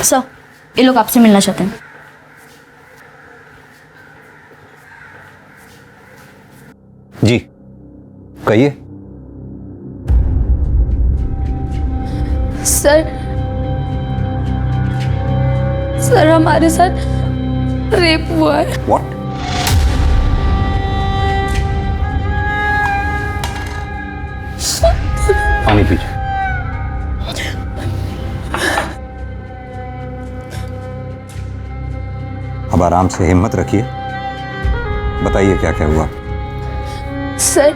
Sir, ये लोग आपसे मिलना चाहते हैं। जी कहिए। सर हमारे साथ रेप हुआ है। व्हाट? पानी पीजिए। अब आराम से हिम्मत रखिए, बताइए क्या क्या हुआ। सर,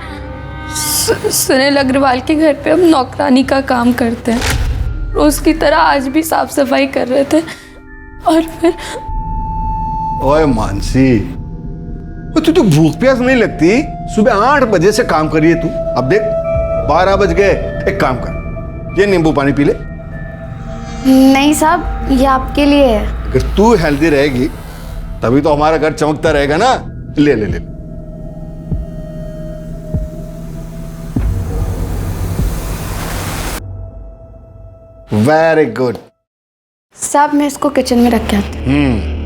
सुनील अग्रवाल के घर पे हम नौकरानी का काम करते हैं। रोज की तरह आज भी साफ सफाई कर रहे थे और फिर ओए मानसी, तुझे भूख प्यास नहीं लगती? सुबह 8 बजे से काम करिए तू, अब देख 12 बज गए। एक काम कर, ये नींबू पानी पी ले। नहीं साहब, ये आपके लिए है। अगर तू हेल्दी रहेगी तभी तो हमारा घर चमकता रहेगा ना। ले ले ले। Very good. साहब मैं इसको किचन में रख के आती हूँ।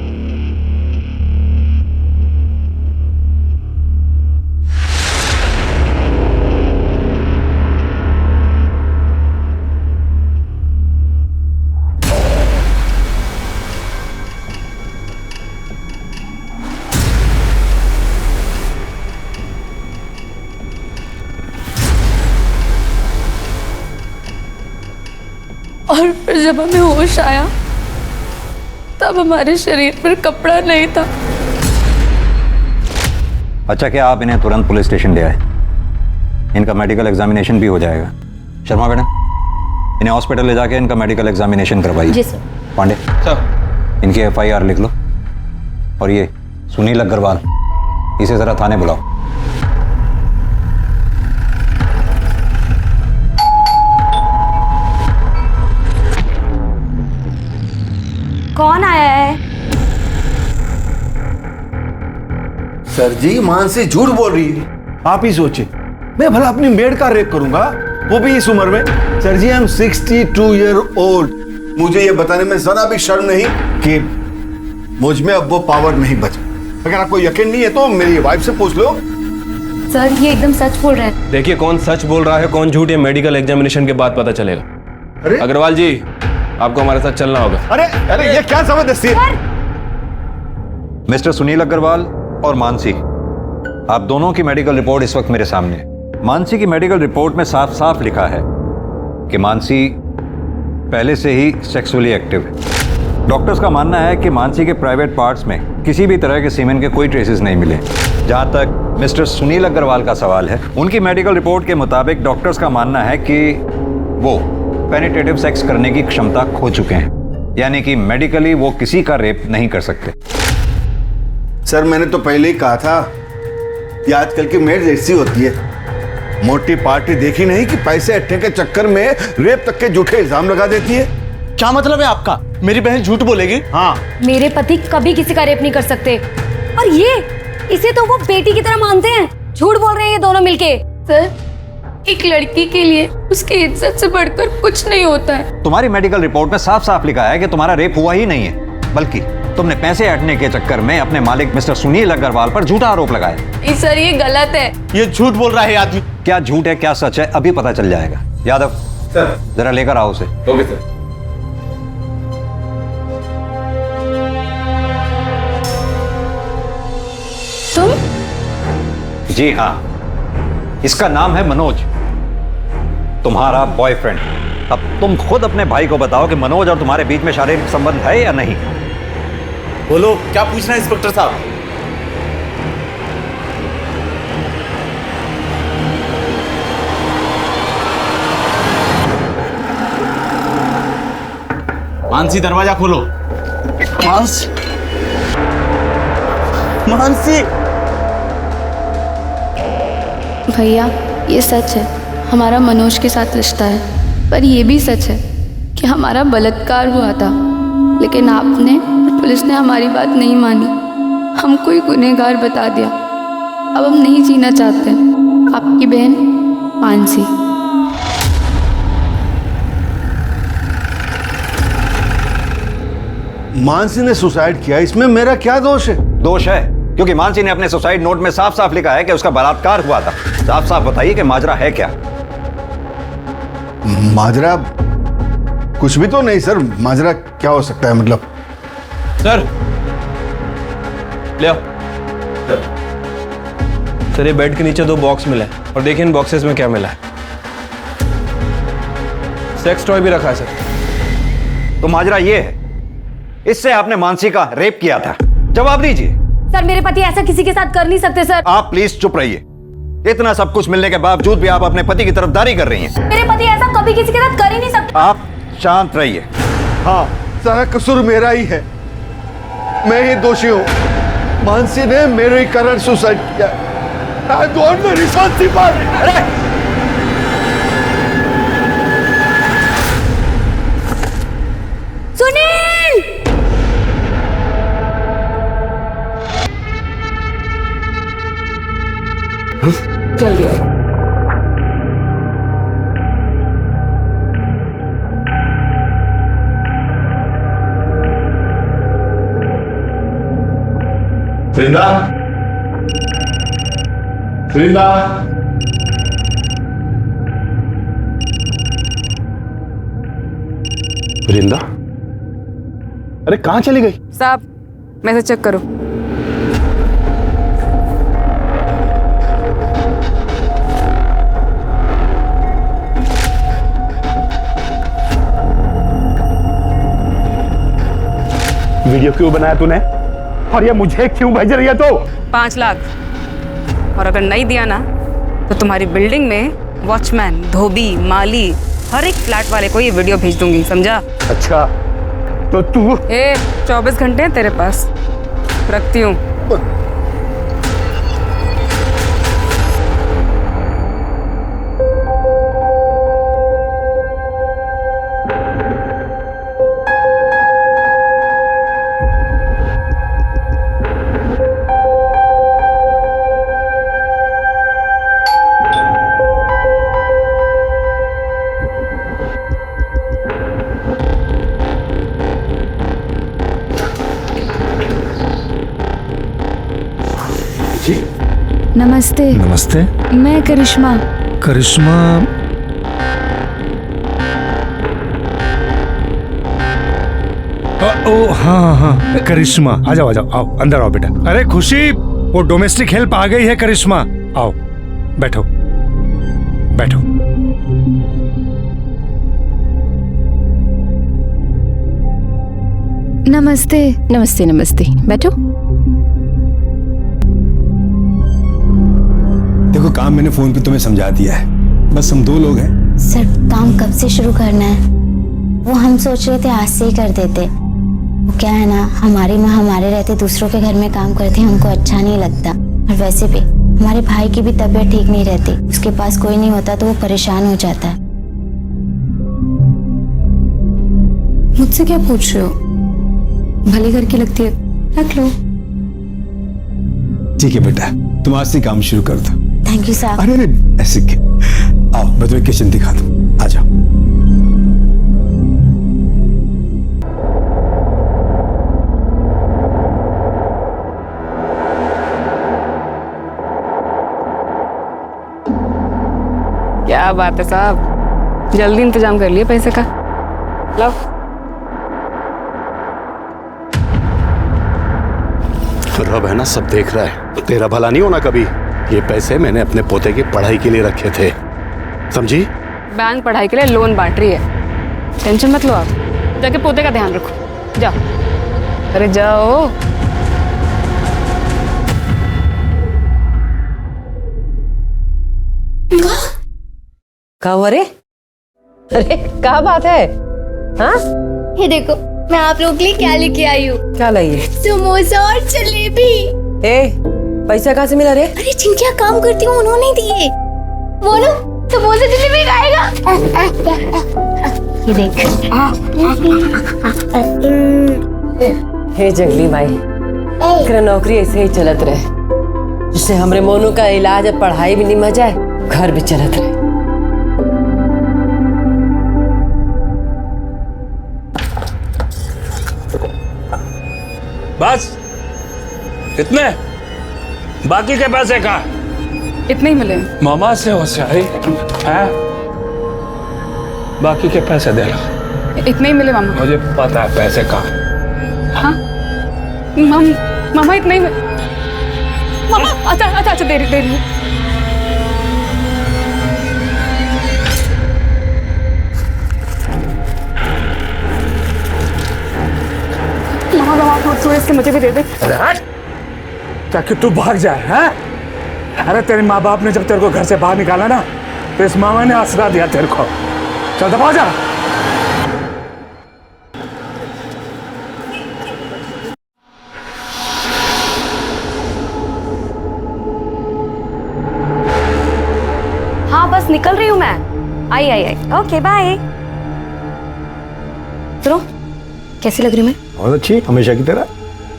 और फिर जब हमें होश आया तब हमारे शरीर पर कपड़ा नहीं था। अच्छा, क्या आप इन्हें तुरंत पुलिस स्टेशन ले आए? इनका मेडिकल एग्जामिनेशन भी हो जाएगा। शर्मा मैडम, इन्हें हॉस्पिटल ले जाके इनका मेडिकल एग्जामिनेशन करवाइए। जी सर। पांडे सर, इनकी FIR लिख लो। और ये सुनील अग्रवाल, इसे जरा थाने बुलाओ। कौन आया है? सर जी, मानसी झूठ बोल रही है। आप ही सोचिए, मैं भला अपनी मेड का रेप करूंगा, वो भी इस उम्र में? Sir ji, I am 62 year old. मुझे ये बताने में जरा भी शर्म नहीं कि मुझ में अब वो पावर नहीं बचा। अगर आपको यकीन नहीं है तो मेरी वाइफ से पूछ लो। सर, ये एकदम सच बोल रहे हैं। देखिए, कौन सच बोल रहा है कौन झूठ, ये मेडिकल एग्जामिनेशन के बाद पता चलेगा। अरे अग्रवाल जी, आपको हमारे साथ चलना होगा। अरे अरे, ये क्या जबरदस्ती है? मिस्टर सुनील अग्रवाल और मानसी, आप दोनों की मेडिकल रिपोर्ट इस वक्त मेरे सामने है। मानसी की मेडिकल रिपोर्ट में साफ साफ लिखा है कि मानसी पहले से ही सेक्सुअली एक्टिव है। डॉक्टर्स का मानना है कि मानसी के प्राइवेट पार्ट्स में किसी भी तरह के सीमेन के कोई ट्रेसेस नहीं मिले। जहां तक मिस्टर सुनील अग्रवाल का सवाल है, उनकी मेडिकल रिपोर्ट के मुताबिक डॉक्टर्स का मानना है कि वो पेनिट्रेटिव सेक्स करने की क्षमता खो चुके हैं, यानी कि मेडिकली वो किसी का रेप नहीं कर सकते। सर, मैंने तो पहले ही कहा था, ये आजकल की मेड ऐसी होती है, मोटी पार्टी देखी नहीं कि पैसे अट्ठे के चक्कर में रेप तक के झूठे इल्जाम लगा देती है। क्या मतलब है आपका? मेरी बहन झूठ बोलेगी? हाँ, मेरे पति कभी किसी का रेप नहीं कर सकते। और ये इसे तो वो बेटी की तरह मानते हैं। झूठ बोल रहे हैं ये दोनों मिलके। सर, एक लड़की के लिए उसकी इज्जत से बढ़कर कुछ नहीं होता है। तुम्हारी मेडिकल रिपोर्ट में साफ साफ लिखा है कि तुम्हारा रेप हुआ ही नहीं है, बल्कि तुमने पैसे हटने के चक्कर में अपने मालिक मिस्टर सुनील अग्रवाल पर झूठा आरोप लगाया। सर, ये गलत है। ये झूठ बोल रहा है आदमी। क्या झूठ है क्या सच है अभी पता चल जाएगा। यादव सर। जरा लेकर आओ उसे। Okay sir. तुम? जी हाँ, इसका नाम है मनोज, तुम्हारा बॉयफ्रेंड। अब तुम खुद अपने भाई को बताओ कि मनोज और तुम्हारे बीच में शारीरिक संबंध है या नहीं। बोलो, क्या पूछना है इंस्पेक्टर साहब? मानसी, दरवाजा खोलो। मानसी। भैया, ये सच है, हमारा मनोज के साथ रिश्ता है। पर ये भी सच है कि हमारा बलात्कार हुआ था, लेकिन आपने और पुलिस ने हमारी बात नहीं मानी, हमको ही गुनहगार बता दिया। अब हम नहीं जीना चाहते। आपकी बहन मानसी। मानसी ने सुसाइड किया, इसमें मेरा क्या दोष है? दोष है क्योंकि मानसी ने अपने सुसाइड नोट में साफ साफ लिखा है कि उसका बलात्कार हुआ था। साफ साफ बताइए कि माजरा है क्या? माजरा कुछ भी तो नहीं सर। माजरा क्या हो सकता है मतलब? सर ले आओ। सर ये बेड के नीचे 2 बॉक्स मिले हैं और देखिए इन बॉक्सेस में क्या मिला है। सेक्स टॉय भी रखा है सर। तो माजरा ये है, इससे आपने मानसी का रेप किया था। जवाब दीजिए। सर मेरे पति ऐसा किसी के साथ कर नहीं सकते सर। आप प्लीज चुप रहिए। इतना सब कुछ मिलने के बावजूद भी आप अपने पति की तरफदारी कर रही हैं। मेरे पति ऐसा कभी किसी के साथ कर ही नहीं सकते। आप शांत रहिए। हाँ, सारा कसूर मेरा ही है, मैं ही दोषी हूँ। मानसी ने मेरे कारण सुसाइड किया। I don't know responsible। Sunil! चल गया। वृंदा, वृंदा, वृंदा, अरे कहाँ चली गई? साहब मैसेज चेक करो। वीडियो क्यों बनाया तूने? और ये मुझे क्यों भेज रही है तू? 5 लाख, और अगर नहीं दिया ना तो तुम्हारी बिल्डिंग में वॉचमैन, धोबी, माली, हर एक फ्लैट वाले को ये वीडियो भेज दूंगी, समझा? अच्छा तो तू 24 घंटे हैं तेरे पास, रखती हूँ। नमस्ते। नमस्ते। मैं करिश्मा। करिश्मा? ओ हाँ हाँ करिश्मा, आ जाओ आ जाओ, आओ अंदर आओ बेटा। अरे खुशी, वो डोमेस्टिक हेल्प आ गई है करिश्मा, आओ बैठो बैठो। नमस्ते। नमस्ते नमस्ते, बैठो। देखो काम मैंने फोन पे तुम्हें समझा दिया है, बस हम 2 लोग हैं। सर काम कब से शुरू करना है? वो हम सोच रहे थे आज से ही कर देते। वो क्या है ना, हमारी माँ हमारे रहते दूसरों के घर में काम करती है, हमको अच्छा नहीं लगता। और वैसे भी हमारे भाई की भी तबीयत ठीक नहीं रहती, उसके पास कोई नहीं होता तो वो परेशान हो जाता है। मुझसे क्या पूछ रहे हो? भले घर की लगती है, रख लो। ठीक है बेटा, तुम आज से काम शुरू कर दो। थैंक यू साहब। अरे ऐसे क्या, आओ मैं तुम्हें किचन दिखा दूं, आ जाओ। क्या बात है साहब, जल्दी इंतजाम कर लिए पैसे का। लो। रब है ना, सब देख रहा है, तेरा भला नहीं होना कभी। ये पैसे मैंने अपने पोते की पढ़ाई के लिए रखे थे, समझी? बैंक पढ़ाई के लिए लोन बांट रही है, टेंशन मत लो आप। जाके पोते का ध्यान रखो, जाओ। अरे जाओ। अरे अरे क्या बात है? हाँ ये देखो मैं आप लोगों के लिए क्या लेके आई हूँ। क्या लाई है? समोसा और जलेबी। पैसा कहाँ से मिला रे? अरे जिनके यहाँ काम करती हूँ उन्होंने दिए। वो ना समोसा जलेबी खाएगा। ये देख। हे जंगली माई, तेरा नौकरी ऐसे ही चलत रहे, जिससे हमरे मोनू का इलाज और पढ़ाई भी निमह जाए, घर भी चलत रहे। बस इतने? बाकी के पैसे कहाँ? इतने ही मिले। मामा से होशियारी है? बाकी के पैसे दे लो। इतने ही मिले मामा। मुझे पता है पैसे कहाँ। हाँ मामा इतने ही मामा। अच्छा दे रही हूँ। मामा थोड़े से मुझे भी दे दे। अरे हट, ताकि तू भाग जाए। हैं? अरे तेरे माँ बाप ने जब तेरे को घर से बाहर निकाला ना, तो इस मामा ने आसरा दिया तेरे को। चल दबा जा। हाँ बस निकल रही हूँ मैं। आई। Okay bye. सुनो, कैसी लग रही हूँ मैं? बहुत अच्छी, हमेशा की तरह।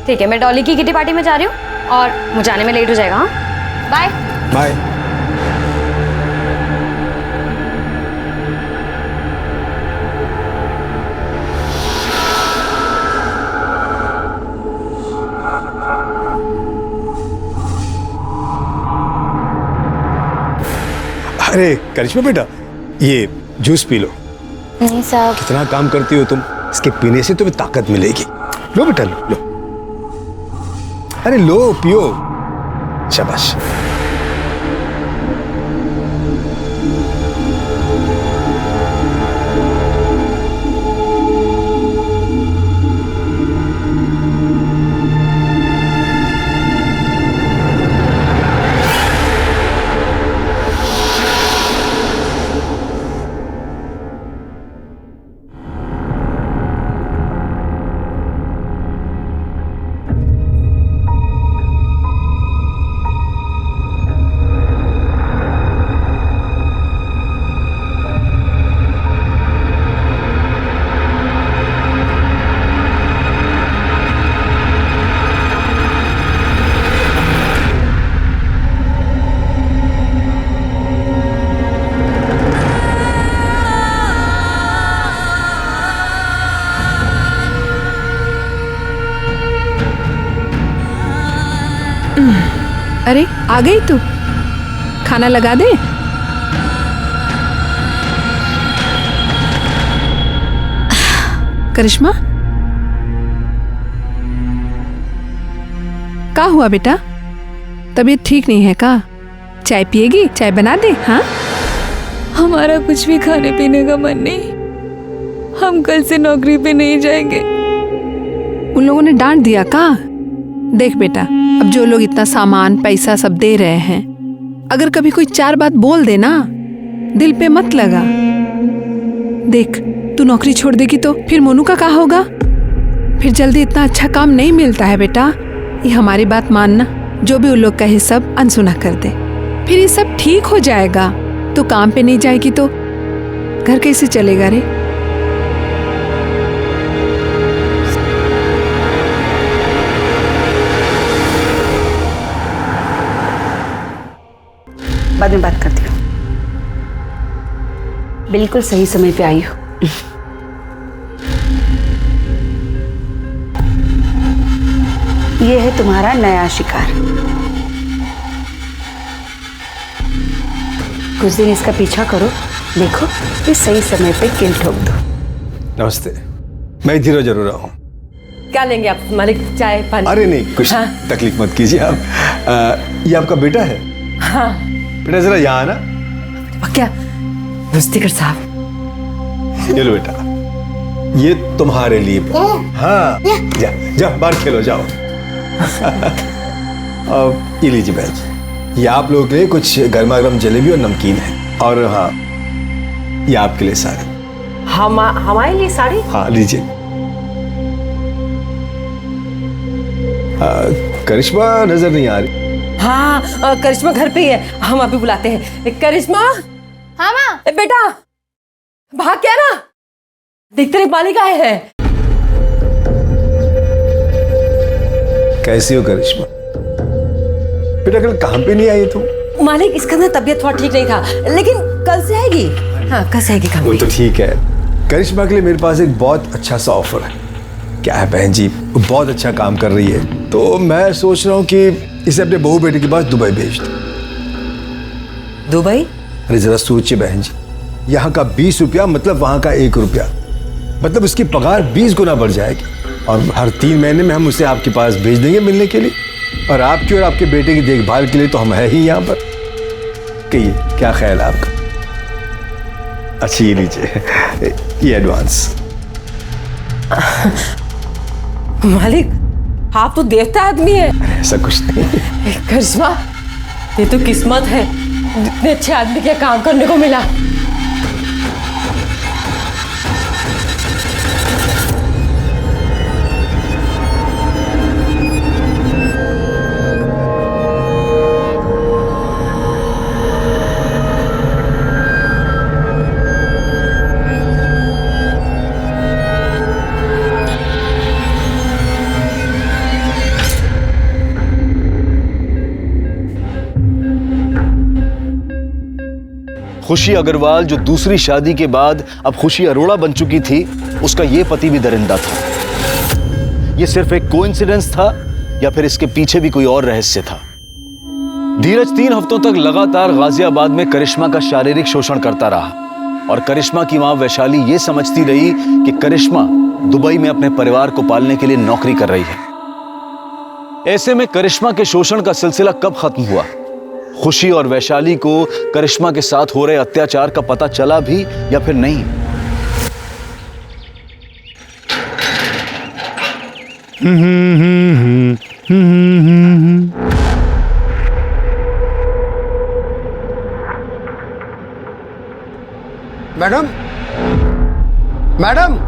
ठीक है, मैं डॉली की किटी पार्टी में जा रही हूँ और मुझे आने में लेट हो जाएगा। हाँ बाय बाय। अरे करिश्मा बेटा, ये जूस पी लो। नहीं साहब। कितना काम करती हो तुम, इसके पीने से तुम्हें ताकत मिलेगी। लो बेटा लो। अरे लो, पियो। शाबाश। अरे आ गई तू, खाना लगा दे। करिश्मा, क्या हुआ बेटा? तबीयत ठीक नहीं है का? चाय पिएगी? चाय बना दे। हाँ हमारा कुछ भी खाने पीने का मन नहीं। हम कल से नौकरी पे नहीं जाएंगे। उन लोगों ने डांट दिया का? देख बेटा, अब जो लोग इतना सामान पैसा सब दे रहे हैं, अगर कभी कोई चार बात बोल दे ना, दिल पे मत लगा। देख, तू नौकरी छोड़ देगी तो फिर मोनू का क्या होगा? फिर जल्दी इतना अच्छा काम नहीं मिलता है बेटा। ये हमारी बात मानना, जो भी उन लोग कहे सब अनसुना कर दे। फिर ये सब ठीक हो जाएगा। तो काम पे नहीं जाएगी तो घर कैसे चलेगा रे? बाद में बात करती हूँ। बिल्कुल सही समय पे आई हो। ये है तुम्हारा नया शिकार। कुछ दिन इसका पीछा करो, देखो ये सही समय पे किल ठोक दो। नमस्ते, मैं इधर जरूर आऊँ। क्या लेंगे आप मालिक? चाय पानी? अरे नहीं, कुछ हाँ? तकलीफ मत कीजिए आप। ये आपका बेटा है? हाँ। बेटा जरा यहाँ आना। क्या रुस्तिकर साहब? ये लो बेटा, ये तुम्हारे लिए। हाँ जा बाहर खेलो, जाओ। अब ये लीजिए बैच, ये आप लोगों के लिए कुछ गर्मा गर्म जलेबी और नमकीन है। और हाँ, ये आपके लिए साड़ी। हमारे लिए साड़ी? हाँ लीजिए। करिश्मा नजर नहीं आ रही। हाँ करिश्मा घर पे ही है, हम अभी बुलाते हैं। करिश्मा। हाँ माँ। बेटा भाग क्या ना, देख तेरे मालिक आए हैं। कैसी हो करिश्मा? बेटा कल काम पे नहीं आई तुम? मालिक इसका ना तबीयत थोड़ा ठीक नहीं था, लेकिन कल से आएगी। हाँ कल से आएगी काम पे। वो तो ठीक है। करिश्मा के लिए मेरे पास एक बहुत अच्छा सा ऑफर है। क्या है बहन जी, बहुत अच्छा काम कर रही है, तो मैं सोच रहा हूँ कि इसे अपने बहू बेटे के पास दुबई भेज दूं। दुबई? अरे जरा सोचिए बहन जी, यहाँ का 20 रुपया मतलब वहाँ का 1 रुपया, मतलब उसकी पगार 20 गुना बढ़ जाएगी। और हर 3 महीने में हम उसे आपके पास भेज देंगे मिलने के लिए, और आपकी और आपके बेटे की देखभाल के लिए तो हम है ही यहाँ पर। कहिए क्या ख्याल है आपका? अच्छी ये लीजिए, ये एडवांस। मालिक, आप तो देवता आदमी है। ऐसा कुछ नहीं। करिश्मा, ये तो किस्मत है, इतने अच्छे आदमी के काम करने को मिला। खुशी अग्रवाल जो दूसरी शादी के बाद अब खुशी अरोड़ा बन चुकी थी, उसका ये पति भी दरिंदा था। ये सिर्फ एक कोइंसिडेंस था या फिर इसके पीछे भी कोई और रहस्य था? धीरज 3 हफ्तों तक लगातार गाजियाबाद में करिश्मा का शारीरिक शोषण करता रहा और करिश्मा की मां वैशाली ये समझती रही कि करिश्मा दुबई में अपने परिवार को पालने के लिए नौकरी कर रही है। ऐसे में करिश्मा के शोषण का सिलसिला कब खत्म हुआ? खुशी और वैशाली को करिश्मा के साथ हो रहे अत्याचार का पता चला भी या फिर नहीं? मैडम, मैडम,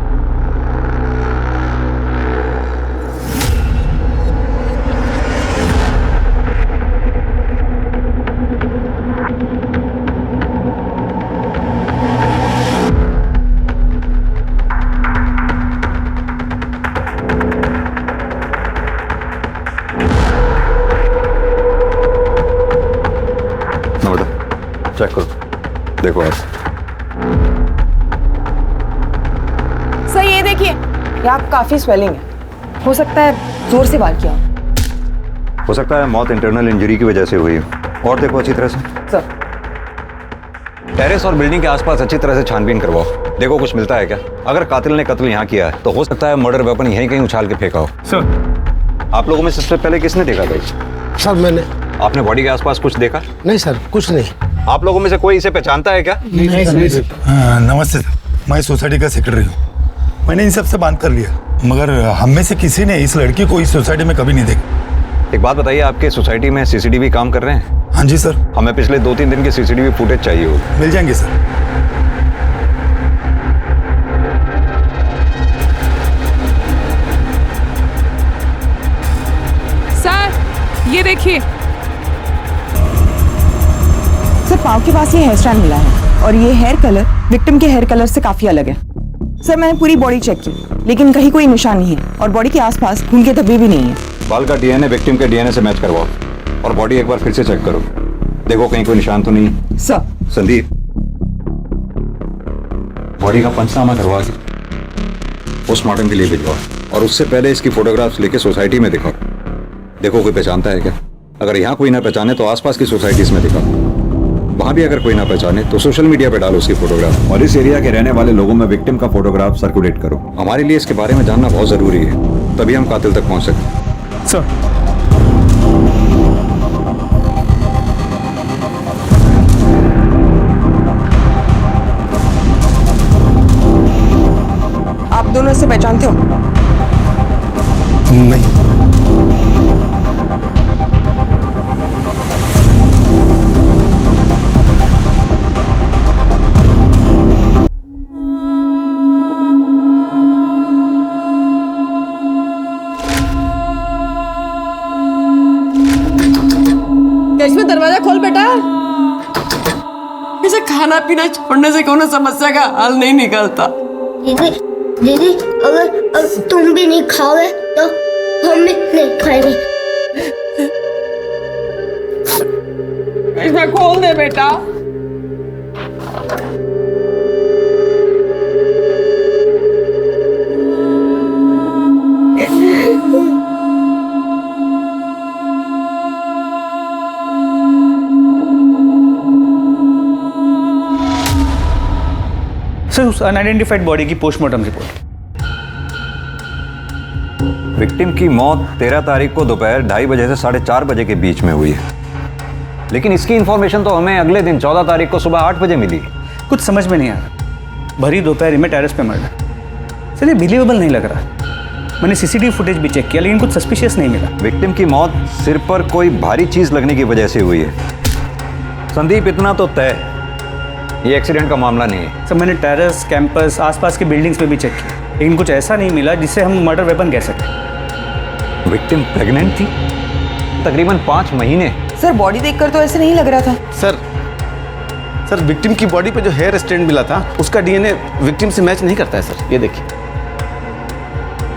चेक करो, देखो आप। सर ये देखिए, यहाँ काफी स्वेलिंग है, हो सकता है जोर से वार किया हो सकता है मौत इंटरनल इंजरी की वजह से हुई। और देखो अच्छी तरह से सर। टेरेस और बिल्डिंग के आसपास अच्छी तरह से छानबीन करवाओ, देखो कुछ मिलता है क्या। अगर कातिल ने कत्ल यहाँ किया है तो हो सकता है मर्डर वेपन यहीं कहीं उछाल के फेंका हो। सर, आप लोगों में सबसे पहले किसने देखा भाई? सर मैंने। आपने बॉडी के आसपास कुछ देखा? नहीं सर, कुछ नहीं। आप लोगों में से कोई इसे पहचानता है क्या? नहीं सर। नमस्ते सर, मैं सोसाइटी का सेक्रेटरी हूँ। मैंने इन सब से बात कर लिया, मगर हम में से किसी ने इस लड़की को इस सोसाइटी में कभी नहीं देखा। एक बात बताइए, आपके सोसाइटी में सीसीटीवी काम कर रहे हैं? हाँ जी सर। हमें पिछले 2-3 दिन के सीसीटीवी फुटेज चाहिए होगी। मिल जाएंगे सर। सर ये देखिए, सर पाँव के पास ये हेयर स्टाइल मिला है और ये हेयर कलर विक्टिम के हेयर कलर से काफी अलग है। सर मैंने पूरी बॉडी चेक की लेकिन कहीं कोई निशान नहीं है और बॉडी के आसपास खून के धब्बे भी नहीं है। बाल का डीएनए विक्टिम के डीएनए से मैच करवाओ और बॉडी एक बार फिर से चेक करो, देखो कहीं कोई निशान तो नहीं। सर। संदीप, बॉडी का पंचनामा करवा के पोस्टमार्टम के लिए भिजवाओ और उससे पहले इसकी फोटोग्राफ्स लेके सोसाइटी में दिखाओ, देखो कोई पहचानता है क्या। अगर यहाँ कोई ना पहचाने तो आसपास की सोसाइटीज में दिखाओ, वहां भी अगर कोई ना पहचाने तो सोशल मीडिया पे डालो उसकी फोटोग्राफ और इस एरिया के रहने वाले लोगों में विक्टिम का फोटोग्राफ सर्कुलेट करो। हमारे लिए इसके बारे में जानना बहुत जरूरी है, तभी हम कातिल तक पहुंच सकते। सर, आप दोनों इसे पहचानते हो? नहीं। इसमें दरवाजा खोल बेटा। इसे खाना पीना छोड़ने से कोनो समस्या का हल नहीं निकलता। दीदी, दीदी अगर तुम भी नहीं खाओगे तो हम भी नहीं खाएंगे। इसमें खोल दे बेटा। सर उस अनआइडेंटिफाइड बॉडी की पोस्टमार्टम रिपोर्ट। विक्टिम की मौत 13 तारीख को दोपहर 2:30 बजे से 4:30 बजे के बीच में हुई है, लेकिन इसकी इंफॉर्मेशन तो हमें अगले दिन 14 तारीख को सुबह 8 बजे मिली। कुछ समझ में नहीं आ रहा, भरी दोपहर में टेरेस पे मर्डर। सर ये बिलीवेबल नहीं लग रहा। मैंने सीसीटीवी फुटेज भी चेक किया लेकिन कुछ सस्पिशियस नहीं मिला। विक्टिम की मौत सिर पर कोई भारी चीज लगने की वजह से हुई है। संदीप, इतना तो तय, ये एक्सीडेंट का मामला नहीं है। सर मैंने टेरेस, कैंपस, आसपास के बिल्डिंग्स में भी चेक किया लेकिन कुछ ऐसा नहीं मिला जिससे हम मर्डर वेपन कह सकें। विक्टिम प्रेग्नेंट थी, तकरीबन 5 महीने। सर बॉडी देखकर तो ऐसे नहीं लग रहा था। सर विक्टिम की बॉडी पे जो हेयर स्ट्रैंड मिला था उसका डीएनए विक्टिम से मैच नहीं करता है सर, ये देखिए।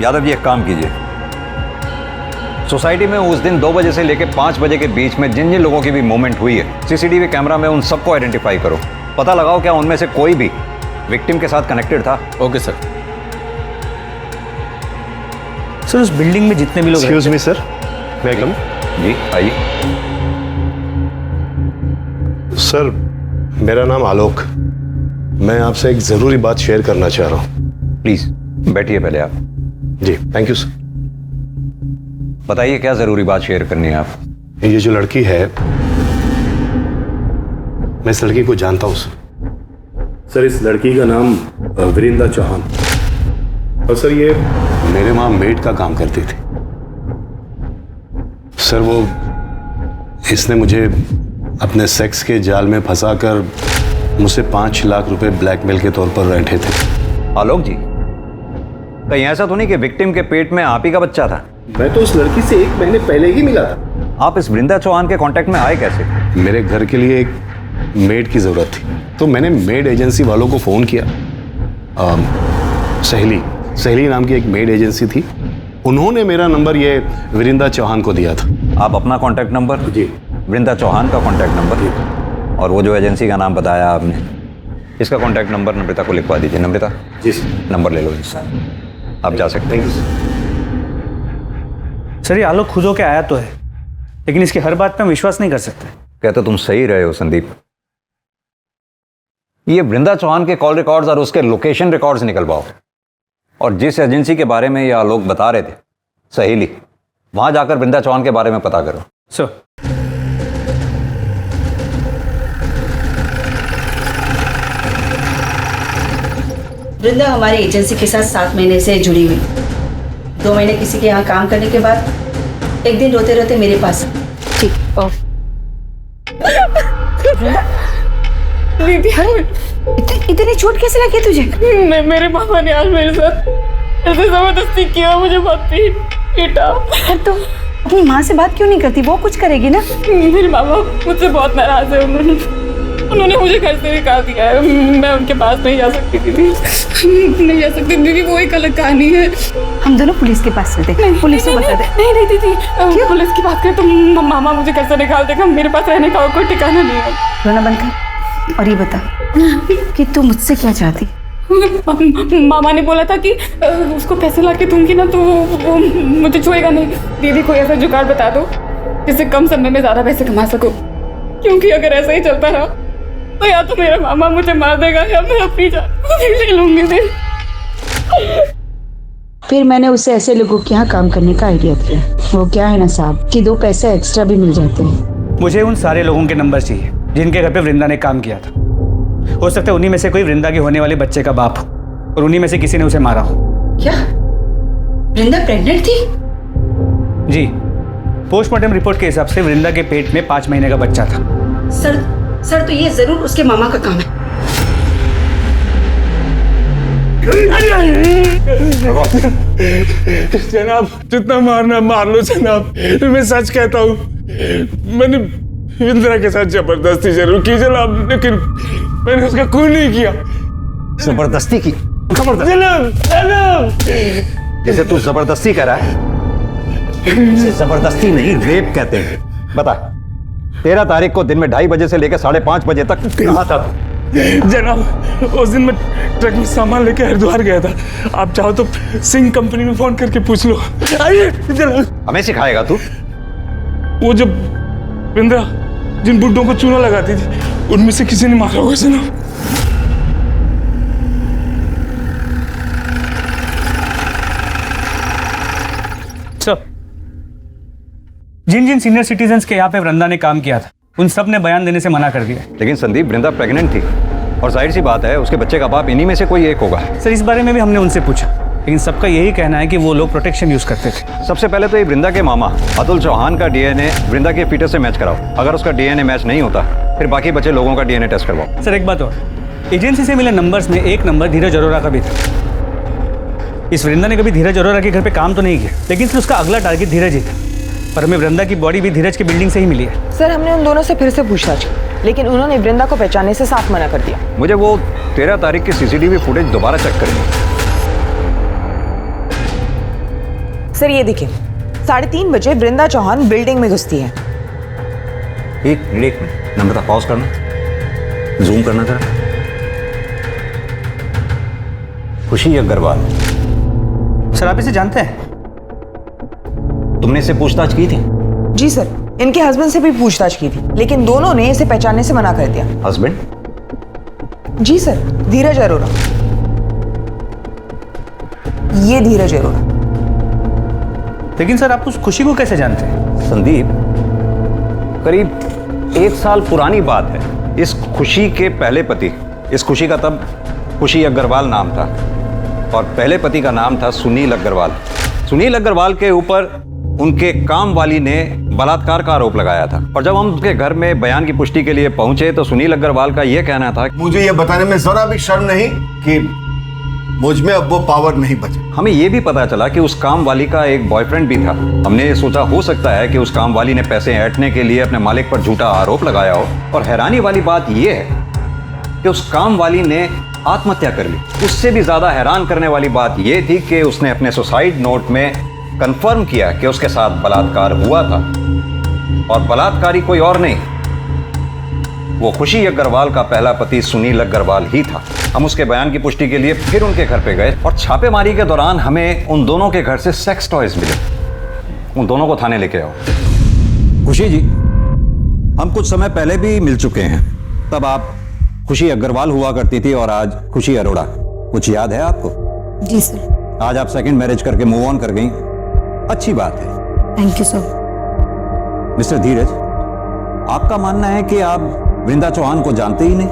यादव जी, एक काम कीजिए, सोसाइटी में उस दिन 2 बजे से लेकर 5 बजे के बीच में जिन जिन लोगों की भी मूवमेंट हुई है, सीसीटीवी कैमरा में उन सबको आइडेंटिफाई करो। पता लगाओ क्या उनमें से कोई भी विक्टिम के साथ कनेक्टेड था। Okay sir. सर उस बिल्डिंग में जितने भी लोग एक्सक्यूज मी सर, वेलकम। जी आइए। सर मेरा नाम आलोक, मैं आपसे एक जरूरी बात शेयर करना चाह रहा हूँ। प्लीज बैठिए पहले आप। जी थैंक यू सर। बताइए क्या जरूरी बात शेयर करनी है आप? ये जो लड़की है, मैं इस लड़की को जानता हूँ सर। इस लड़की का नाम विरिंदा चौहान, और सर ये मेरे वहां मेड का काम करती थी। सर वो इसने मुझे अपने सेक्स के जाल में फंसाकर मुझसे 5 लाख रुपए ब्लैकमेल के तौर पर रैंठे थे। आलोक जी, कहीं ऐसा तो नहीं कि विक्टिम के पेट में आप ही का बच्चा था? मैं तो उस लड़की से 1 महीने पहले ही मिला था। आप इस वृंदा चौहान के कांटेक्ट में आए कैसे? मेरे घर के लिए एक मेड की जरूरत थी, तो मैंने मेड एजेंसी वालों को फोन किया। सहेली नाम की एक मेड एजेंसी थी, उन्होंने मेरा नंबर ये विरिंदा चौहान को दिया था। आप अपना कांटेक्ट नंबर? जी। वृंदा चौहान का कांटेक्ट नंबर, और वो जो एजेंसी का नाम बताया आपने, इसका कांटेक्ट नंबर नम्रता को लिखवा दीजिए। नम्रता जी नंबर ले लो इसका, आप जा सकते हैं। सर ये आलोक खुद होके आया तो है लेकिन इसकी हर बात पे हम विश्वास नहीं कर सकते। कहते तुम सही रहे हो संदीप। ये वृंदा चौहान के कॉल रिकॉर्ड्स और उसके लोकेशन रिकॉर्ड्स निकलवाओ, और जिस एजेंसी के बारे में ये आलोक बता रहे थे, सहेली, वहां जाकर वृंदा चौहान के बारे में पता करो। सर वृंदा हमारी एजेंसी के साथ 7 महीने से जुड़ी हुई। 2 महीने किसी के यहाँ काम करने के बाद एक दिन रोते रोते मेरे पास। ठीक दीदी इतनी चोट कैसे लगी तुझे? मेरे पापा ने आज मेरे साथ ऐसे जबरदस्ती किया, मुझे बहुत पीटा। तो अपनी माँ से बात क्यों नहीं करती? वो कुछ करेगी ना। मेरे मामा मुझसे बहुत नाराज है। उन्होंने मुझे घर से निकाल दिया है। मैं उनके पास नहीं जा सकती दीदी, नहीं जा सकती दीदी, वो एक अलग कहानी है। हम दोनों पुलिस के पास चलते हैं, पुलिस को बता दे। नहीं दीदी, पुलिस की बात करें तो मामा मुझे घर से निकाल देगा। मेरे पास रहने का कोई ठिकाना नहीं है। रोना बंद कर और ये बता कि तू मुझसे क्या चाहती? मामा ने बोला था कि उसको पैसे ला के दूंगी ना तो वो मुझे छुएगा नहीं। दीदी कोई ऐसा जुगाड़ बता दो जिससे कम समय में ज्यादा पैसे कमा सको, क्योंकि अगर ऐसा ही चलता रहा तो या तो मेरा मामा मुझे मार देगा या मैं अपनी जान ले लूंगी। फिर मैंने उसे ऐसे लोगों के यहाँ काम करने का आइडिया दिया। वो क्या है ना साहब कि 2 पैसे एक्स्ट्रा भी मिल जाते हैं। मुझे उन सारे लोगों के नंबर चाहिए जिनके घर पे वृंदा ने काम किया था। हो सकता है उन्हीं में से कोई वृंदा के होने वाले बच्चे का बाप हो और उन्हीं में से किसी ने उसे मारा हो। क्या वृंदा प्रेग्नेंट थी? जी, पोस्टमार्टम रिपोर्ट के हिसाब से वृंदा के पेट में 5 महीने का बच्चा था। सर तो ये जरूर उसके मामा का काम है। जनाब जितना मारना मार लो जनाब, मैं सच कहता हूँ। मैंने इंदिरा के साथ जबरदस्ती जरूर की जनाब, लेकिन मैंने उसका खून नहीं किया। जबरदस्ती की? जनाब जैसे तू जबरदस्ती कर रहा है, इसे जबरदस्ती नहीं रेप कहते हैं। बता, 13 तारीख को दिन में 2:30 बजे से लेकर 5:30 बजे तक कहाँ था तू? जनाब उस दिन मैं ट्रक में सामान लेके हरिद्वार गया था। आप चाहो तो सिंह कंपनी में फोन करके पूछ लो। आइए जनाब। हमें सिखाएगा तू? वो जब इंदिरा जिन बुड्ढों को चूना लगाती थी उनमें से किसी ने मारा होगा जनाब। जिन जिन सीनियर सिटीजन्स के यहाँ पे वृंदा ने काम किया था उन सब ने बयान देने से मना कर दिया। लेकिन संदीप, वृंदा प्रेग्नेंट थी और जाहिर सी बात है उसके बच्चे का बाप इन्हीं में से कोई एक होगा। सर इस बारे में भी हमने उनसे पूछा, लेकिन सबका यही कहना है कि वो लोग प्रोटेक्शन यूज करते थे। सबसे पहले तो ये वृंदा के मामा अतुल चौहान का डीएनए वृंदा के फीटस से मैच कराओ। अगर उसका डीएनए मैच नहीं होता फिर बाकी बचे लोगों का डीएनए टेस्ट करवाओ। सर एक बात और, एजेंसी से मिले नंबर्स में एक नंबर धीरज अरोरा का भी था। इस वृंदा ने कभी धीरज अरोरा के घर पे काम तो नहीं किया, लेकिन फिर उसका अगला टारगेट धीरज ही था। पर हमें वृंदा की बॉडी भी धीरज की बिल्डिंग से ही मिली है। सर हमने उन दोनों से फिर से पूछताछ की, लेकिन उन्होंने वृंदा को पहचानने से साफ मना कर दिया। मुझे वो 13 तारीख की सीसीटीवी फुटेज दोबारा चेक करेंगे। सर ये देखिए, 3:30 बजे वृंदा चौहान बिल्डिंग में घुसती है। एक मिनट नम्रता, पॉज करना, जूम करना जरा। खुशी अग्रवाल, सर आप इसे जानते हैं? तुमने इससे पूछताछ की थी? जी सर, इनके हस्बैंड से भी पूछताछ की थी, लेकिन दोनों ने इसे पहचानने से मना कर दिया। हस्बैंड? जी सर, धीरज अरोरा। ये धीरज अरोरा। लेकिन सर आप उस खुशी को कैसे जानते हैं? संदीप, करीब 1 साल पुरानी बात है। इस खुशी के पहले पति, इस खुशी का तब खुशी अग्रवाल नाम था और पहले पति का नाम था सुनील अग्रवाल। सुनील अग्रवाल के ऊपर उनके काम वाली ने बलात्कार का आरोप लगाया था और जब हम उनके घर में बयान की पुष्टि के लिए पहुंचे तो सुनील अग्रवाल का यह कहना था, मुझे यह बताने में जरा भी शर्म नहीं कि मुझ में अब वो पावर नहीं बचे। हमें यह भी पता चला कि उस काम वाली का एक बॉयफ्रेंड भी था। हमने सोचा हो सकता है कि उस काम वाली ने पैसे ऐंठने के लिए अपने मालिक पर झूठा आरोप लगाया हो। और हैरानी वाली बात यह है कि उस काम वाली ने आत्महत्या कर ली। उससे भी ज्यादा हैरान करने वाली बात यह थी कि उसने अपने सुसाइड नोट में कंफर्म किया कि उसके साथ बलात्कार हुआ था और बलात्कारी कोई और नहीं, वो खुशी अग्रवाल का पहला पति सुनील अग्रवाल ही था। हम उसके बयान की पुष्टि के लिए फिर उनके घर पे गए और छापेमारी के दौरान हमें उन दोनों के घर से सेक्स टॉयज मिले। उन दोनों को थाने लेके आओ। खुशी जी, हम कुछ समय पहले भी मिल चुके हैं। तब आप खुशी अग्रवाल हुआ करती थी और आज खुशी अरोड़ा। कुछ याद है आपको? जी सर। आज आप सेकंड मैरिज करके मूव ऑन कर गई, अच्छी बात है। Thank you sir. मिस्टर धीरज, आपका मानना है कि आप वृंदा चौहान को जानते ही नहीं,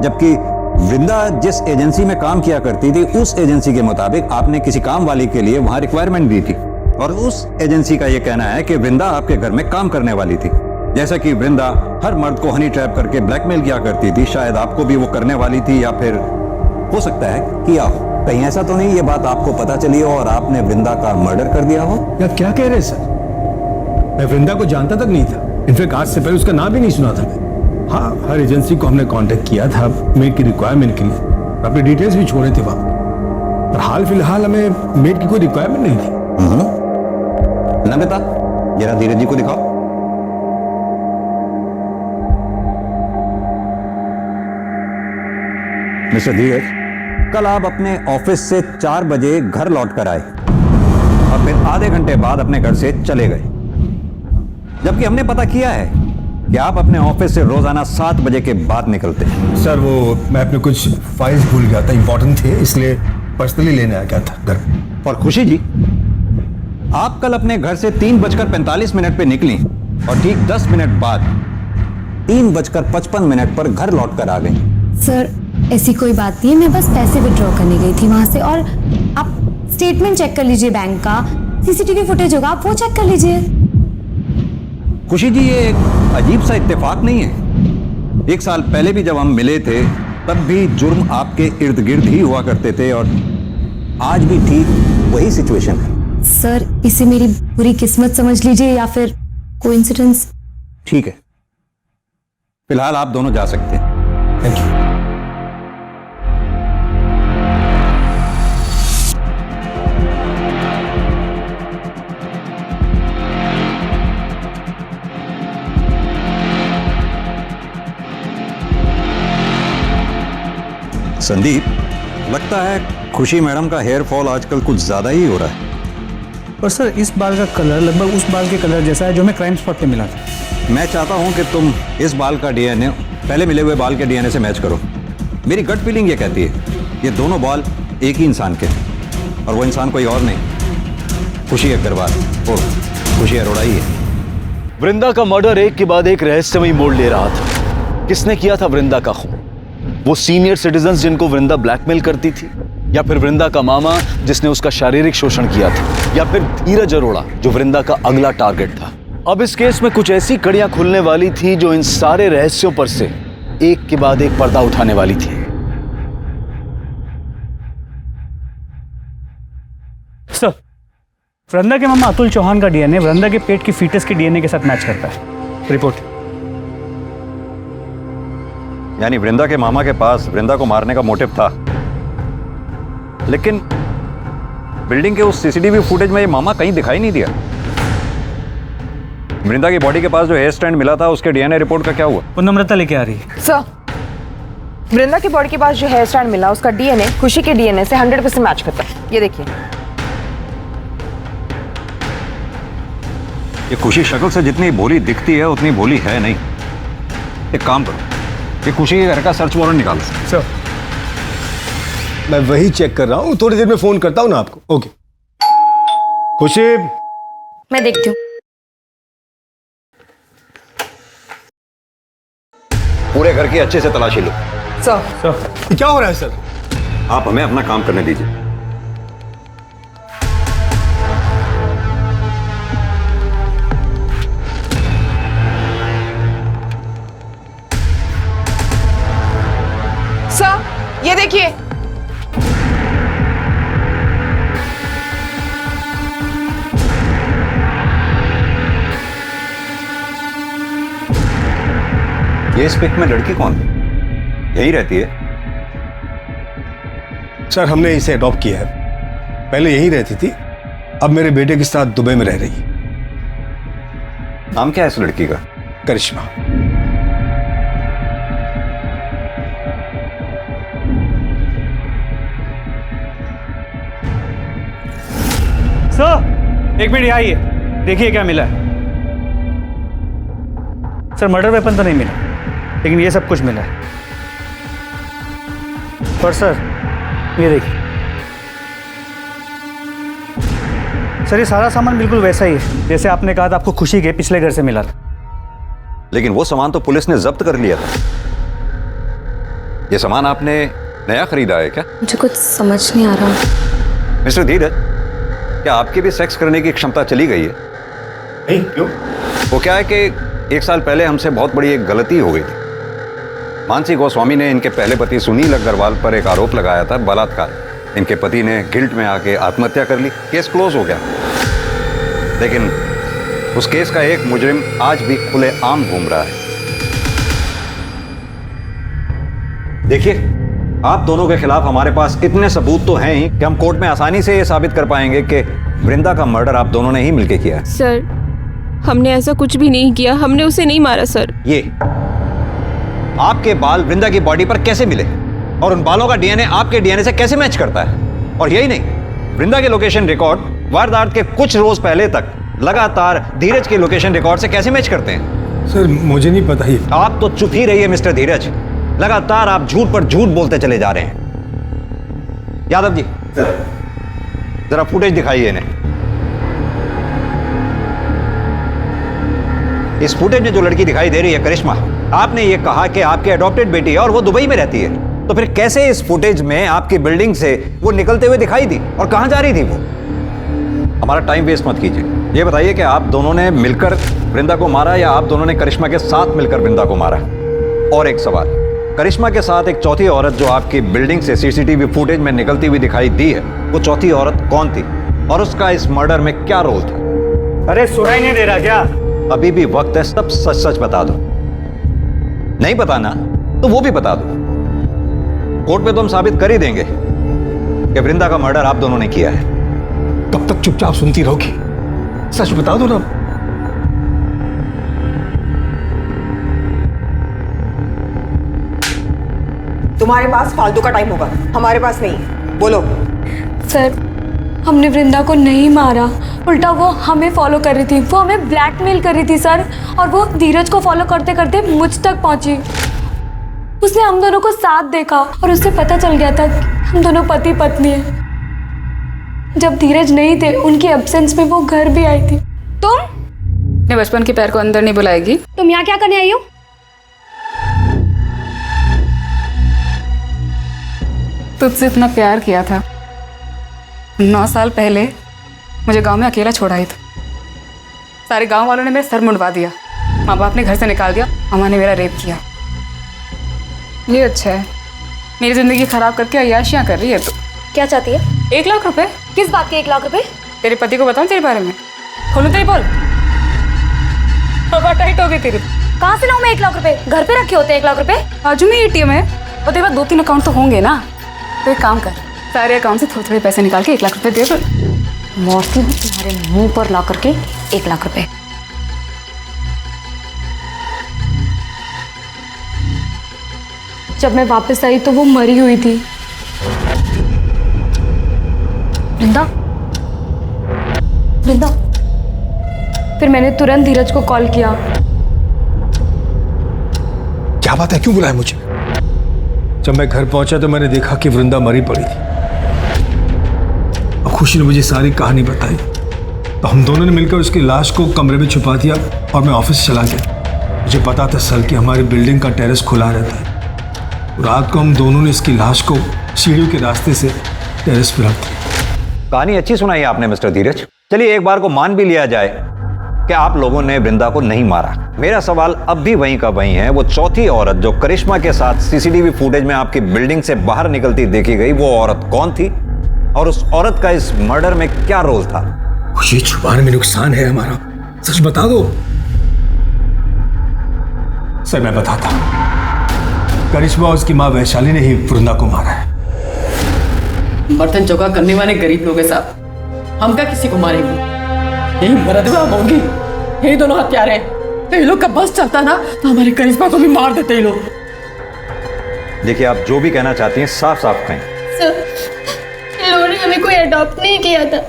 जबकि वृंदा जिस एजेंसी में काम किया करती थी उस एजेंसी के मुताबिक आपने किसी काम वाली के लिए वहां रिक्वायरमेंट दी थी और उस एजेंसी का यह कहना है कि वृंदा आपके घर में काम करने वाली थी। जैसा कि वृंदा हर मर्द को हनी ट्रैप करके ब्लैकमेल किया करती थी, शायद आपको भी वो करने वाली थी या फिर हो सकता है किया हो। कहीं ऐसा तो नहीं ये बात आपको पता चली हो और आपने वृंदा का मर्डर कर दिया हो? या क्या कह रहे सर? मैं वृंदा को जानता तक नहीं था। इनफैक्ट आज से पहले उसका नाम भी नहीं सुना था। हाँ, हर एजेंसी को हमने कांटेक्ट किया था मेड की रिक्वायरमेंट के लिए, अपने डिटेल्स भी छोड़े थे वहां, पर हाल फिलहाल हमें मेड की कोई रिक्वायरमेंट नहीं थी। नमिता, जरा धीरज जी को दिखाओ। मिस्टर धीरज, कल आप अपने ऑफिस से 4 बजे घर लौट कर आए और फिर आधे घंटे बाद अपने घर से चले गए, जबकि हमने पता किया है कि आप अपने ऑफिस से रोजाना 7 बजे के बाद निकलते हैं। सर वो मैं अपने कुछ फाइल्स भूल गया था, इंपॉर्टेंट थे, इसलिए पर्सनली लेने आ गया था घर। और खुशी जी, आप कल अपने घर से 3:45 पे निकली और ठीक 10 मिनट बाद 3:55 पर घर लौट कर आ गई। सर ऐसी कोई बात नहीं है, मैं बस पैसे विड्रॉ करने गई थी वहां से। और आप स्टेटमेंट चेक कर लीजिए बैंक का, सीसीटीवी फुटेज होगा, आप वो चेक कर लीजिए। खुशी जी, ये एक अजीब सा इत्तेफाक नहीं है? 1 साल पहले भी जब हम मिले थे तब भी जुर्म आपके इर्द गिर्द ही हुआ करते थे और आज भी ठीक वही सिचुएशन है। सर इसे मेरी बुरी किस्मत समझ लीजिए या फिर कोइंसिडेंस। ठीक है, फिलहाल आप दोनों जा सकते हैं। Thank you. संदीप, लगता है खुशी मैडम का हेयर फॉल आजकल कुछ ज्यादा ही हो रहा है। और सर इस बाल का कलर लगभग उस बाल के कलर जैसा है जो हमें क्राइम स्पॉट पे मिला था। मैं चाहता हूं कि तुम इस बाल का डीएनए पहले मिले हुए बाल के डीएनए से मैच करो। मेरी गट फीलिंग ये कहती है ये दोनों बाल एक ही इंसान के हैं और वो इंसान कोई और नहीं, खुशी अग्रवाल और खुशी अरोड़ा ही है। वृंदा का मर्डर एक के बाद एक रहस्यमयी मोड़ ले रहा था। किसने किया था वृंदा का खून? वो सीनियर सिटीजन्स जिनको वृंदा ब्लैकमेल करती थी, या फिर वृंदा का मामा जिसने उसका शारीरिक शोषण किया था, या फिर धीरज अरोड़ा जो वृंदा का अगला टारगेट था। अब इस केस में कुछ ऐसी कड़ियां खुलने वाली थी जो इन सारे रहस्यों पर से एक के बाद एक पर्दा उठाने वाली थी। सर, वृंदा के मामा अतुल चौहान का डीएनए वृंदा के पेट की फीटस के डीएनए के साथ मैच करता है। रिपोर्ट। यानी वृंदा के मामा के पास वृंदा को मारने का मोटिव था, लेकिन बिल्डिंग के उस सीसीटीवी फुटेज में ये मामा कहीं दिखाई नहीं दिया। वृंदा की बॉडी के पास जो हेयर स्टैंड मिला था उसके डीएनए रिपोर्ट का क्या हुआ? वो नम्रता लेके आ रही है। सर, वृंदा की बॉडी के पास जो हेयर स्टैंड मिला उसका डीएनए खुशी के डीएनए से 100% मैच करता है। ये देखिए। ये खुशी शक्ल से जितनी भोली दिखती है उतनी भोली है नहीं। एक काम करो, ये खुशी के घर का सर्च वारंट निकालो। सर, मैं वही चेक कर रहा हूँ, थोड़ी देर में फोन करता हूँ ना आपको। ओके। खुशी, मैं देखती हूँ। पूरे घर की अच्छे से तलाशी लो। सर, क्या हो रहा है सर? आप हमें अपना काम करने दीजिए। सर, ये देखिए। ये इस पिक में लड़की कौन है? यही रहती है? सर, हमने इसे अडॉप्ट किया है। पहले यहीं रहती थी, अब मेरे बेटे के साथ दुबई में रह रही है। नाम क्या है इस लड़की का? करिश्मा। सर, एक मिनट यहाँ आइए, देखिए क्या मिला है। सर, मर्डर वेपन तो नहीं मिला, लेकिन ये सब कुछ मिला है। पर सर, ये देखिए सर, ये सारा सामान बिल्कुल वैसा ही है जैसे आपने कहा था आपको खुशी के पिछले घर से मिला था। लेकिन वो सामान तो पुलिस ने जब्त कर लिया था। ये सामान आपने नया खरीदा है क्या? मुझे कुछ समझ नहीं आ रहा। मिस्टर धीरज, क्या आपकी भी सेक्स करने की क्षमता चली गई है? नहीं, क्यों? वो क्या है कि 1 साल पहले हमसे बहुत बड़ी एक गलती हो गई थी। मानसी गोस्वामी ने इनके पहले पति सुनील अग्रवाल पर एक आरोप लगाया था, बलात्कार। इनके पति ने गिल्ट में आके आत्महत्या कर ली। केस क्लोज हो गया। लेकिन उस केस का एक मुजरिम आज भी खुलेआम घूम रहा है। देखिए, आप दोनों के खिलाफ हमारे पास इतने सबूत तो हैं ही कि हम कोर्ट में आसानी से ये साबित कर पाएंगे कि वृंदा का मर्डर आप दोनों ने ही मिलकर किया है। सर, हमने ऐसा कुछ भी नहीं किया, हमने उसे नहीं मारा सर। ये आपके बाल वृंदा की बॉडी पर कैसे मिले और उन बालों का डीएनए आपके डीएनए से कैसे मैच करता है? और यही नहीं, वृंदा के लोकेशन रिकॉर्ड वारदात के कुछ रोज पहले तक लगातार धीरज के लोकेशन रिकॉर्ड से कैसे मैच करते हैं? सर, मुझे नहीं पता ही। आप तो चुप ही रहिए मिस्टर धीरज। लगातार आप झूठ पर झूठ बोलते चले जा रहे हैं। यादव जी, जरा फुटेज दिखाइए इन्हें। इस फुटेज में जो लड़की दिखाई दे रही है करिश्मा, आपने ये कहा कि आपकी अडॉप्टेड बेटी है और वो दुबई में रहती है। तो फिर कैसे इस फुटेज में आपकी बिल्डिंग से वो निकलते हुए दिखाई दी और कहां जा रही थी वो? हमारा टाइम वेस्ट मत कीजिए। ये बताइए कि आप दोनों ने मिलकर वृंदा को मारा या आप दोनों ने करिश्मा के साथ मिलकर वृंदा को मारा? और एक सवाल, करिश्मा के साथ एक चौथी औरत जो आपकी बिल्डिंग से सीसीटीवी फुटेज में निकलती हुई दिखाई दी है, वो चौथी औरत कौन थी और उसका इस मर्डर में क्या रोल था? अरे सुनाई नहीं दे रहा क्या? अभी भी वक्त है, सब सच सच बता दो। नहीं बताना तो वो भी बता दो। कोर्ट में तो हम साबित कर ही देंगे कि वृंदा का मर्डर आप दोनों ने किया है। कब तक चुपचाप सुनती रहोगी? सच बता दो ना। तुम्हारे पास फालतू का टाइम होगा, हमारे पास नहीं है। बोलो। सर, हमने वृंदा को नहीं मारा, उल्टा वो हमें फॉलो कर रही थी, वो हमें ब्लैकमेल कर रही थी सर। और वो धीरज को फॉलो करते करते मुझ तक पहुंची। उसने हम दोनों को साथ देखा और उससे पता चल गया था कि हम दोनों पति पत्नी हैं। जब धीरज नहीं थे, उनके एब्सेंस में वो घर भी आई थी। तुम अपने बचपन के प्यार को अंदर नहीं बुलाएगी। तुम यहाँ क्या करने आई हो? तुझसे इतना प्यार किया था। 9 साल पहले मुझे गांव में अकेला छोड़ा ही था। सारे गांव वालों ने मेरा सर मुंडवा दिया, माँ बाप ने घर से निकाल दिया, अम्मा ने मेरा रेप किया। ये अच्छा है, मेरी जिंदगी खराब करके अय्याशियाँ कर रही है। तो क्या चाहती है? 1 लाख रुपए। किस बात के 1 लाख रुपए? तेरे पति को बताऊं तेरे बारे में? खोलूं तेरी पोल? हवा टाइट हो गई तेरी। कहाँ से लाऊं मैं 1 लाख रुपए? घर पे रखे होते 1 लाख रुपए। बाजू में ATM है और तेरे पास 2-3 अकाउंट तो होंगे ना। तो एक काम कर, सारे अकाउंट से थोड़े थोड़े पैसे निकाल के 1 लाख रुपए दे दो। मौसी हूँ तुम्हारे मुंह पर ला करके 1 लाख रुपए। जब मैं वापस आई तो वो मरी हुई थी। वृंदा, वृंदा। फिर मैंने तुरंत धीरज को कॉल किया। क्या बात है, क्यों बुलाया मुझे? जब मैं घर पहुंचा तो मैंने देखा कि वृंदा मरी पड़ी थी। अब खुशी ने मुझे सारी कहानी बताई तो हम दोनों ने मिलकर उसकी लाश को कमरे में छुपा दिया और मैं ऑफिस चला गया। मुझे पता था सर कि हमारी बिल्डिंग का टेरेस खुला रहता है। रात को हम दोनों ने इसकी लाश को सीढ़ियों के रास्ते से टेरेस पर रख दिया। कहानी अच्छी सुनाई आपने मिस्टर धीरज। चलिए एक बार को मान भी लिया जाए कि आप लोगों ने वृंदा को नहीं मारा। मेरा सवाल अब भी वहीं का वहीं है, वो चौथी औरत जो करिश्मा के साथ सीसीटीवी फुटेज में आपकी बिल्डिंग से बाहर निकलती देखी गई, वो औरत कौन थी और उस औरत का इस मर्डर में क्या रोल था? खुशी छुपाने में नुकसान है हमारा, सच बता दो। सर मैं बताता हूं, करिश्मा और उसकी मां वैशाली ने ही वृंदा को मारा है। बर्तन चौका करने वाले गरीब लोग हैं साहब, हम क्या किसी को मारेंगे? यही मरदवा होंगी, यही दोनों हत्यारे हैं। तो ये लोग का बस चलता ना तो हमारी करिश्मा को भी मार देते ये लोग। देखिए आप जो भी कहना चाहती हैं साफ साफ कहें। सर, इन लोगों ने हमें कोई अडॉप्ट नहीं किया था,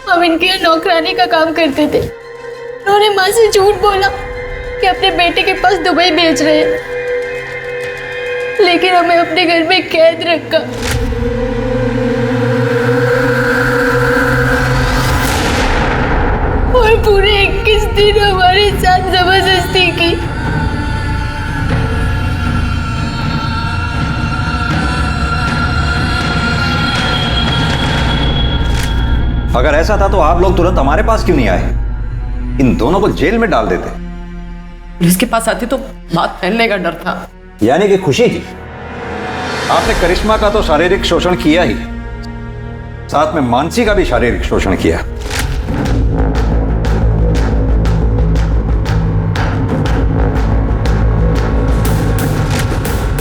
हम इनके यहाँ नौकरानी का काम करते थे। उन्होंने माँ से झूठ बोला कि अपने बेटे के पास दुबई भेज रहे हैं, लेकिन हमें अपने घर में कैद रखा। और पूरे 21 दिन हमारे साथ जबरदस्ती की। अगर ऐसा था तो आप लोग तुरंत हमारे पास क्यों नहीं आए? इन दोनों को जेल में डाल देते। पुलिस के पास आती तो बात फैलने का डर था। यानी कि खुशी जी, आपने करिश्मा का तो शारीरिक शोषण किया ही, साथ में मानसी का भी शारीरिक शोषण किया।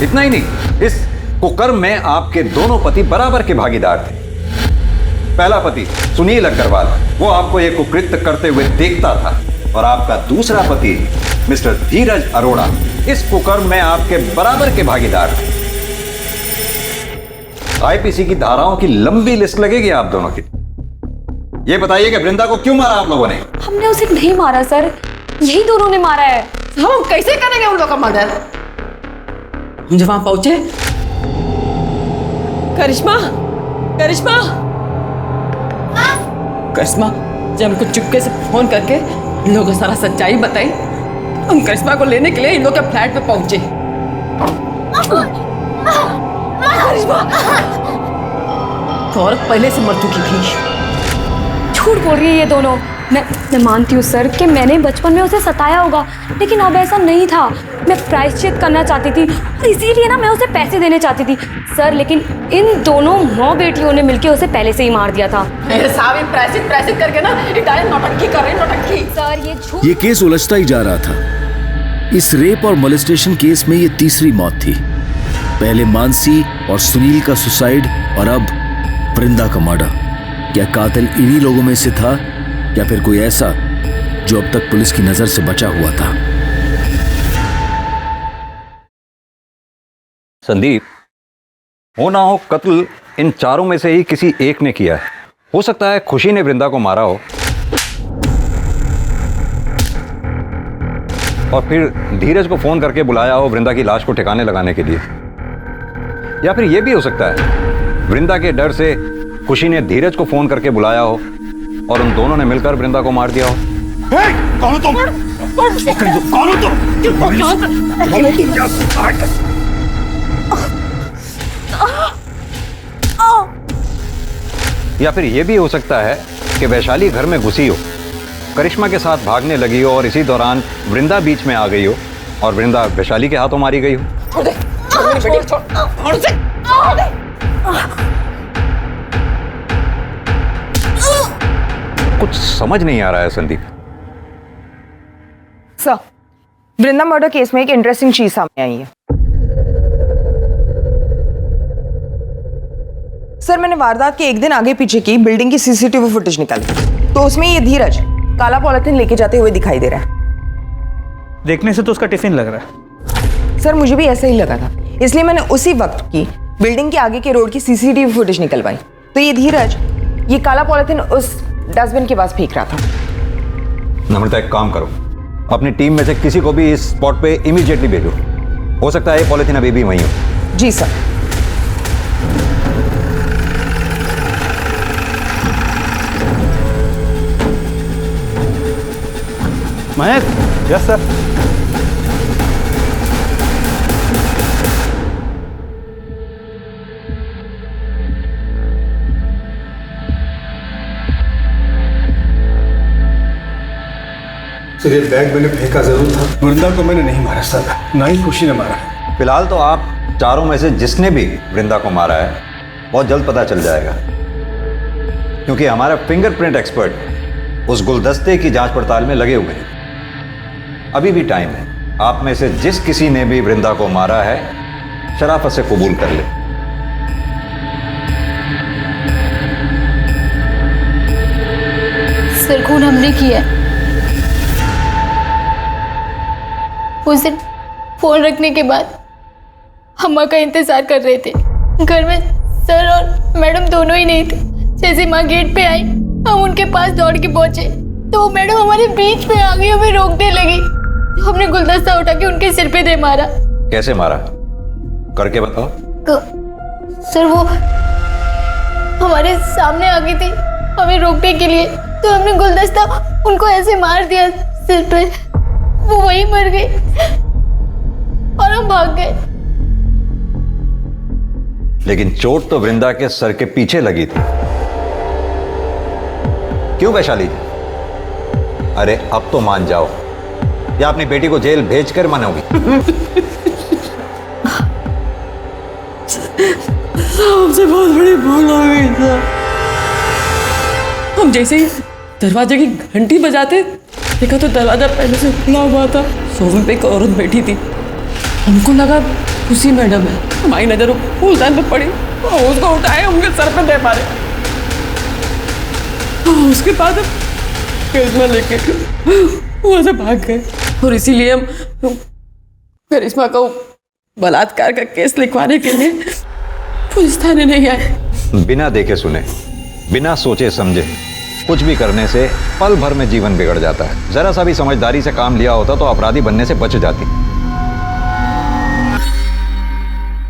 इतना ही नहीं, इस कुकर्म में आपके दोनों पति बराबर के भागीदार थे। पहला पति सुनील अग्रवाल, वो आपको ये कुकृत्य करते हुए देखता था, और आपका दूसरा पति मिस्टर धीरज अरोड़ा इस कुकर्म में आपके बराबर के भागीदार थे। आईपीसी की धाराओं की लंबी लिस्ट लगेगी आप दोनों की। ये बताइए कि वृंदा को क्यों मारा आप लोगों ने? हमने उसे नहीं मारा सर, यही दोनों ने मारा है। हम कैसे करेंगे उन लोग का मर्डर? हम जब वहां पहुंचे, करिश्मा, करिश्मा, करिश्मा, जब हमको चुपके से फोन करके इन लोगों को सारा सच्चाई बताई, हम करिश्मा को लेने के लिए इन लोग के फ्लैट पे पहुंचे। करिश्मा तो औरत पहले से मर चुकी थी। झूठ बोल रही है ये दोनों। मैं मानती हूँ सर कि मैंने बचपन में उसे सताया होगा, लेकिन अब ऐसा नहीं था। मैं प्रायश्चित करना चाहती थी और इसीलिए ना मैं उसे पैसे देने चाहती थी सर, लेकिन इन दोनों माँ बेटियों ने मिलकर उसे पहले से ही मार दिया था। साहब प्रायश्चित करके ना इटालियन नौटंकी कर रहे, नौटंकी। सर ये झूठ। ये केस उलझता ही जा रहा था। इस रेप और मोलेस्टेशन केस में ये तीसरी मौत थी। पहले मानसी और सुनील का सुसाइड और अब वृंदा का मर्डर। क्या कातिल इन्हीं लोगों में से था या फिर कोई ऐसा जो अब तक पुलिस की नजर से बचा हुआ था? संदीप, हो ना हो कत्ल इन चारों में से ही किसी एक ने किया है। हो सकता है खुशी ने वृंदा को मारा हो और फिर धीरज को फोन करके बुलाया हो वृंदा की लाश को ठिकाने लगाने के लिए, या फिर यह भी हो सकता है वृंदा के डर से खुशी ने धीरज को फोन करके बुलाया हो और उन दोनों ने मिलकर वृंदा को मार दिया हो। कौन हो तुम? कौन हो या फिर यह भी हो सकता है कि वैशाली घर में घुसी हो, करिश्मा के साथ भागने लगी हो और इसी दौरान वृंदा बीच में आ गई हो और वृंदा वैशाली के हाथों मारी गई हो। कुछ समझ नहीं आ रहा है संदीप। सर, वृंदा मर्डर केस में एक इंटरेस्टिंग चीज सामने आई है। सर, मैंने वारदात के एक दिन आगे पीछे की बिल्डिंग की सीसीटीवी फुटेज निकाली, तो उसमें ये धीरज काला पॉलिथीन लेके जाते हुए दिखाई दे रहा है। देखने से तो उसका टिफिन लग रहा है। सर, मुझे भी ऐसा ही लगा था, इसलिए मैंने उसी वक्त की बिल्डिंग के आगे के रोड की सीसीटीवी फुटेज निकलवाई, तो ये धीरज ये काला पॉलिथीन उस डस्टबिन के पास फेंक रहा था। नम्रता, एक काम करो, अपनी टीम में से किसी को भी इस स्पॉट पे इमीडिएटली भेजो। हो सकता है ये पॉलिथीन अभी भी वहीं हो। जी sir. Mahesh. Yes sir. Sir, ये बैग मैंने फेंका जरूर था, वृंदा को मैंने नहीं मारा सर, ना ही खुशी ने मारा। फिलहाल तो आप चारों में से जिसने भी वृंदा को मारा है बहुत जल्द पता चल जाएगा, क्योंकि हमारा फिंगरप्रिंट एक्सपर्ट उस गुलदस्ते की जांच पड़ताल में लगे हुए हैं। अभी भी टाइम है, आप में से जिस किसी ने भी वृंदा को मारा है शराफत से कबूल कर ले। सर, खून हमने किया है। उस दिन फोन रखने के बाद हम माँ का इंतजार कर रहे थे। घर में सर और मैडम दोनों ही नहीं थे। जैसे माँ गेट पे आई, हम उनके पास दौड़ के पहुंचे तो मैडम हमारे बीच में आ गई, हमें रोकने लगी। हमने गुलदस्ता उठा के उनके सिर पे दे मारा। कैसे मारा, करके बताओ। सर, वो हमारे सामने आ गई थी हमें रोकने के लिए, तो हमने गुलदस्ता उनको ऐसे मार दिया सिर पे, वो वहीं मर गई और हम भाग गए। लेकिन चोट तो वृंदा के सर के पीछे लगी थी। क्यों वैशाली जी? अरे अब तो मान जाओ, या अपनी बेटी को जेल भेजकर मनाओगी? हमसे बहुत बड़ी भूल हो गई था। हम जैसे ही दरवाजे की घंटी बजाते देखा तो दरवाजा पहले से खुला हुआ था। सोफे पे एक औरत बैठी थी, हमको लगा खुशी मैडम है। हमारी नजर फूलदान पे पड़ी और उसको उठाए उनके सर पे दे मारे। उसके बाद करिश्मा लेके वहां से भाग गए और इसीलिए हम करिश्मा को बलात्कार का केस लिखवाने के लिए पुलिस थाने नहीं आए। बिना देखे सुने, बिना सोचे समझे कुछ भी करने से पल भर में जीवन बिगड़ जाता है। जरा सा भी समझदारी से काम लिया होता तो अपराधी बनने से बच जाती।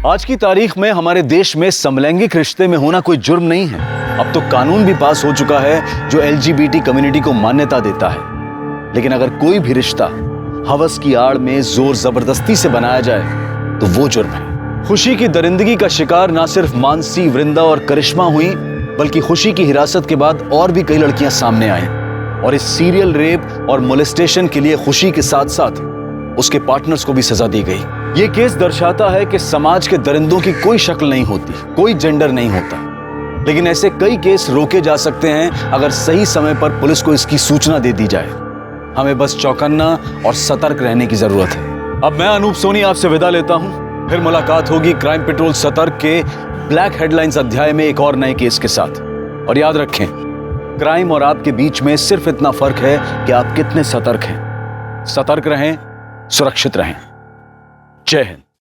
आज की तारीख में हमारे देश में समलैंगिक रिश्ते में होना कोई जुर्म नहीं है। अब तो कानून भी पास हो चुका है जो एलजीबीटी कम्युनिटी को मान्यता देता है। लेकिन अगर कोई भी रिश्ता हवस की आड़ में जोर जबरदस्ती से बनाया जाए तो वो जुर्म है। खुशी की दरिंदगी का शिकार ना सिर्फ मानसी, वृंदा और करिश्मा हुई, बल्कि खुशी की हिरासत के बाद और भी कई लड़कियां सामने आई और इस सीरियल रेप और मोलेस्टेशन के लिए खुशी के साथ साथ उसके पार्टनर्स को भी सजा दी गई। यह केस दर्शाता है कि समाज के दरिंदों की कोई शक्ल नहीं होती, कोई जेंडर नहीं होता। लेकिन ऐसे कई केस रोके जा सकते हैं अगर सही समय पर पुलिस को इसकी सूचना दे दी जाए। हमें बस चौकन्ना और सतर्क रहने की जरूरत है। अब मैं अनूप सोनी आपसे विदा लेता हूं। फिर मुलाकात होगी क्राइम पेट्रोल सतर्क के ब्लैक हेडलाइंस अध्याय में एक और नए केस के साथ। और याद रखें, क्राइम और आपके बीच में सिर्फ इतना फर्क है कि आप कितने सतर्क हैं। सतर्क रहें, सुरक्षित रहें। जय हिंद।